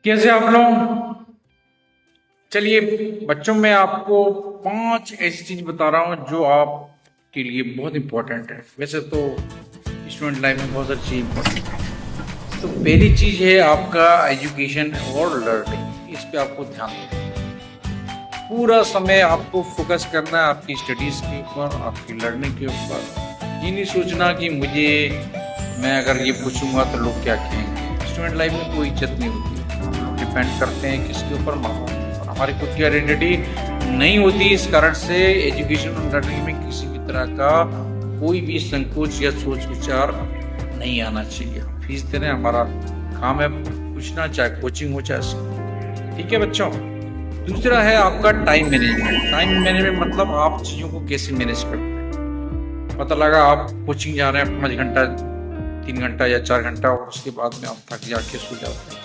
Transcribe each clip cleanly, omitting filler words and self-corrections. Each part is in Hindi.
कैसे आप लोग। चलिए बच्चों, मैं आपको 5 ऐसी चीज बता रहा हूँ जो आपके लिए बहुत इंपॉर्टेंट है। वैसे तो स्टूडेंट लाइफ में बहुत सारी चीज इंपॉर्टेंट है। तो पहली चीज है आपका एजुकेशन और लर्निंग। इस पे आपको ध्यान देना है। पूरा समय आपको फोकस करना है आपकी स्टडीज के ऊपर, आपकी लर्निंग के ऊपर। ये नहीं सोचना कि मैं अगर ये पूछूंगा तो लोग क्या कहेंगे। स्टूडेंट लाइफ में कोई इज्जत नहीं होती। डिपेंड करते हैं किसके ऊपर, माँ बाप पर। हमारी खुद की आइडेंटिटी नहीं होती। इस कारण से एजुकेशन और लर्निंग में किसी भी तरह का कोई भी संकोच या सोच विचार नहीं आना चाहिए। फीस दे रहे हैं, हमारा काम है पूछना, चाहे कोचिंग हो चाहे स्कूल। ठीक है बच्चों। दूसरा है आपका टाइम मैनेजमेंट। टाइम मैनेजमेंट मतलब आप चीज़ों को कैसे मैनेज करते हैं। पता लगा आप कोचिंग जा रहे हैं 5 घंटा, 3 घंटा या 4 घंटा, और उसके बाद में आप थक जाके सो जाते हैं।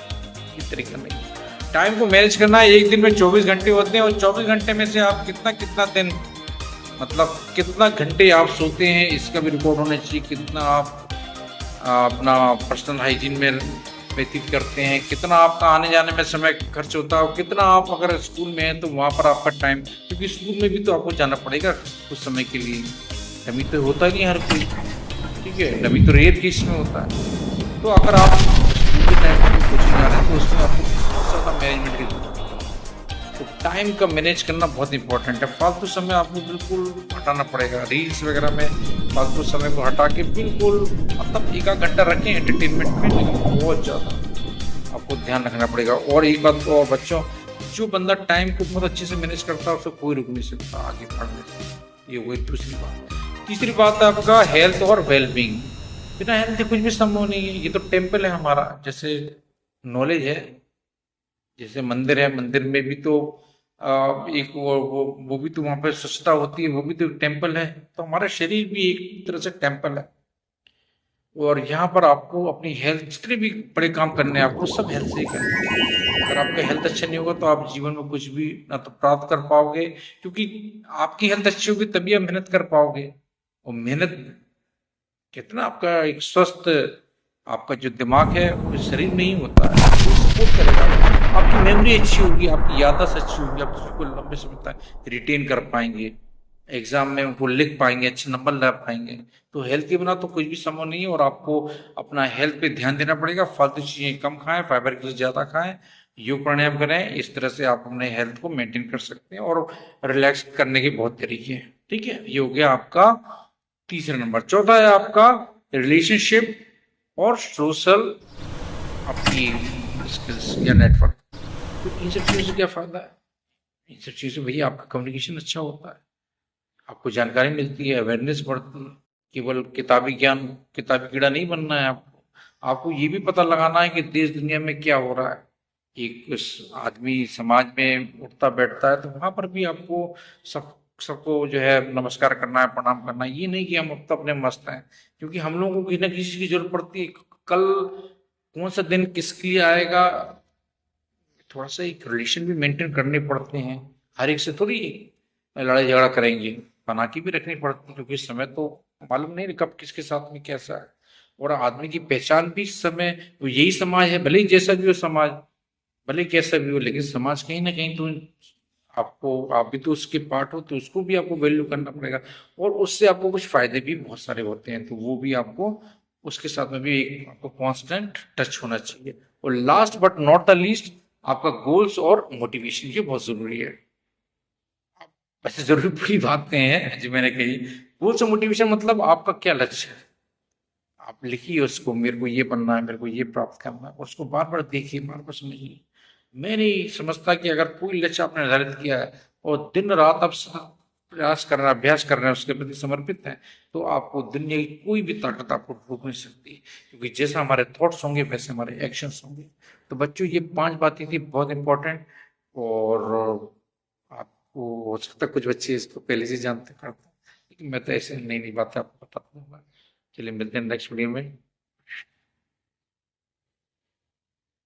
ये तरीका नहीं है। टाइम को मैनेज करना है। एक दिन में 24 घंटे होते हैं और 24 घंटे में से आप कितना कितना दिन, मतलब कितना घंटे आप सोते हैं, इसका भी रिकॉर्ड होना चाहिए। कितना आप अपना पर्सनल हाइजीन में व्यतीत करते हैं, कितना आपका आने जाने में समय खर्च होता है, और कितना आप अगर स्कूल में हैं तो वहाँ पर आपका टाइम, क्योंकि स्कूल में भी तो आपको जाना पड़ेगा कुछ समय के लिए। डमी तो होता नहीं हर कोई, ठीक है, डमी तो रेयर केस में होता है। तो अगर आप स्कूल के टाइम पर कोचिंग जा रहे हैं तो उसमें आपको बहुत ज़्यादा मैनेजमेंट की जरूरत है। तो टाइम का मैनेज करना बहुत इंपॉर्टेंट है। फालतू समय आपको बिल्कुल हटाना पड़ेगा। रील्स वगैरह में फालतू समय को हटा के बिल्कुल, मतलब 1 घंटा रखें एंटरटेनमेंट में, लेकिन बहुत ज़्यादा आपको ध्यान रखना पड़ेगा। और एक बात तो और बच्चों, जो बंदा टाइम को बहुत अच्छे से मैनेज करता है उसको कोई रुक नहीं सकता आगे बढ़ने से। ये हुई दूसरी बात। तीसरी बात है आपका हेल्थ और वेलबींग। बिना हेल्थ के कुछ भी संभव नहीं है। ये तो टेम्पल है हमारा, जैसे नॉलेज है, जैसे मंदिर है, मंदिर में भी तो एक वो भी तो वहां पर स्वच्छता होती है, वो भी तो एक टेम्पल है। तो हमारा शरीर भी एक तरह से टेम्पल है। और यहाँ पर आपको अपनी हेल्थ, जितने भी बड़े काम करने हैं आपको सब हेल्थ से ही करने हैं। अगर आपका हेल्थ अच्छा नहीं होगा तो आप जीवन में कुछ भी ना तो प्राप्त कर पाओगे, क्योंकि आपकी हेल्थ अच्छी होगी तभी आप मेहनत कर पाओगे। और मेहनत कितना आपका एक स्वस्थ, आपका जो दिमाग है वो शरीर में ही होता है, वो सपोर्ट करेगा। आपकी मेमोरी अच्छी होगी, आपकी याददाश्त अच्छी होगी, आप चीज़ों को लंबे समय तक रिटेन कर पाएंगे, एग्जाम में उनको लिख पाएंगे, अच्छे नंबर ला पाएंगे। तो हेल्थ के बिना तो कुछ भी संभव नहीं है। और आपको अपना हेल्थ पे ध्यान देना पड़ेगा। फालतू चीज़ें कम खाएं, फाइबर की चीज़ ज़्यादा खाएं, योग प्राणायाम करें। इस तरह से आप अपने हेल्थ को मेंटेन कर सकते हैं। और रिलैक्स करने के बहुत तरीके हैं। ठीक है, ये हो गया आपका तीसरा नंबर। चौथा है आपका रिलेशनशिप और सोशल, आपकी स्किल्स या नेटवर्क। तो इन सब चीज़ों से क्या फ़ायदा है। इन सब चीज़ों से भैया आपका कम्युनिकेशन अच्छा होता है, आपको जानकारी मिलती है, अवेयरनेस बढ़ती है। केवल किताबी ज्ञान, किताबी कीड़ा नहीं बनना है आपको। आपको ये भी पता लगाना है कि देश दुनिया में क्या हो रहा है। एक आदमी समाज में उठता बैठता है तो वहां पर भी आपको सब सबको जो है नमस्कार करना है, प्रणाम करना है। ये नहीं कि हम अब तो अपने मस्त हैं, क्योंकि हम लोगों को किसी न किसी की जरूरत पड़ती है। कल कौन सा दिन किसके लिए आएगा, थोड़ा सा एक रिलेशन भी मेंटेन करने पड़ते हैं। हर एक से थोड़ी लड़ाई झगड़ा करेंगे, बना के भी रखनी पड़ती है, क्योंकि इस समय तो मालूम नहीं कब किसके साथ में कैसा है। और आदमी की पहचान भी इस समय तो यही समाज है। भले ही जैसा भी हो समाज, भले कैसा भी हो, लेकिन समाज कहीं ना कहीं तो आपको, आप भी तो उसके पार्ट हो, तो उसको भी आपको वैल्यू करना पड़ेगा। और उससे आपको कुछ फायदे भी बहुत सारे होते हैं, तो वो भी आपको, उसके साथ में भी एक आपको कांस्टेंट टच होना चाहिए। और last but not the least, आपका गोल्स और मोटिवेशन, ये बहुत जरूरी है। वैसे जरूरी पूरी बात नहीं है जो मैंने कही। गोल्स और मोटिवेशन मतलब आपका क्या लक्ष्य है, आप लिखिए उसको। मेरे को ये बनना है, मेरे को ये प्राप्त करना है, और उसको बार बार देखिए, बार बार समझिए। मैं नहीं समझता कि अगर कोई लक्ष्य आपने निर्धारित किया है और दिन रात आप प्रयास कर रहे हैं, अभ्यास कर रहे हैं, उसके प्रति समर्पित हैं, तो आपको दुनिया की कोई भी ताकत आपको रोक नहीं सकती। क्योंकि जैसा हमारे थॉट्स होंगे वैसे हमारे एक्शंस होंगे। तो बच्चों, ये 5 बातें थी बहुत इंपॉर्टेंट। और आपको हो सकता है कुछ बच्चे इसको पहले से जानते करते हैं, लेकिन मैं तो ऐसे नई नई बातें आपको बताता हूँ। चलिए मिलते हैं नेक्स्ट वीडियो में।